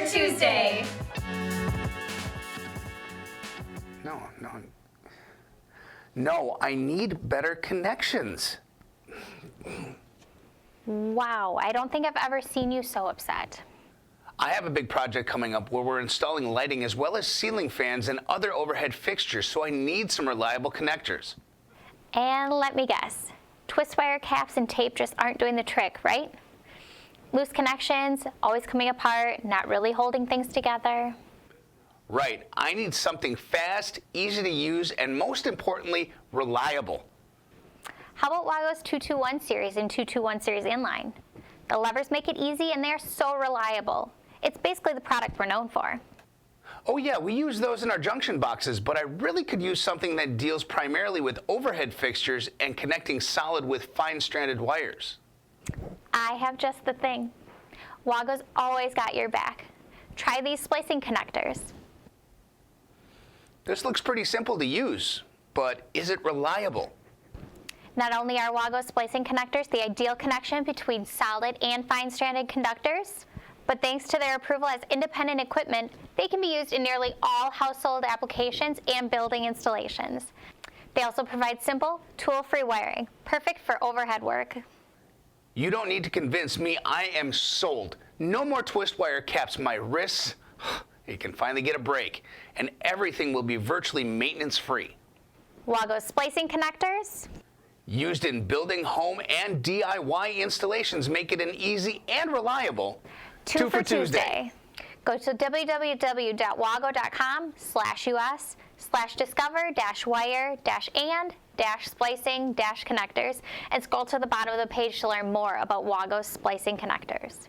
for Tuesday. No, I need better connections. Wow, I don't think I've ever seen you so upset. I have a big project coming up where we're installing lighting as well as ceiling fans and other overhead fixtures, so I need some reliable connectors. And let me guess, twist wire caps and tape just aren't doing the trick, right? Loose connections, always coming apart, not really holding things together. Right, I need something fast, easy to use, and most importantly, reliable. How about WAGO's 221 series and 221 series inline? The levers make it easy and they're so reliable. It's basically the product we're known for. Oh yeah, we use those in our junction boxes, but I really could use something that deals primarily with overhead fixtures and connecting solid with fine stranded wires. I have just the thing. WAGO's always got your back. Try these splicing connectors. This looks pretty simple to use, but is it reliable? Not only are WAGO splicing connectors the ideal connection between solid and fine stranded conductors, but thanks to their approval as independent equipment, they can be used in nearly all household applications and building installations. They also provide simple, tool-free wiring, perfect for overhead work. You don't need to convince me, I am sold. No more twist wire caps my wrists. You can finally get a break, and everything will be virtually maintenance-free. WAGO splicing connectors, used in building, home, and DIY installations, make it an easy and reliable Two for Tuesday. Go to www.wago.com/us/discover-wire-and-splicing-connectors and scroll to the bottom of the page to learn more about WAGO splicing connectors.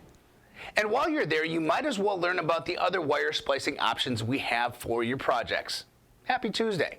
And while you're there, you might as well learn about the other wire splicing options we have for your projects. Happy Tuesday.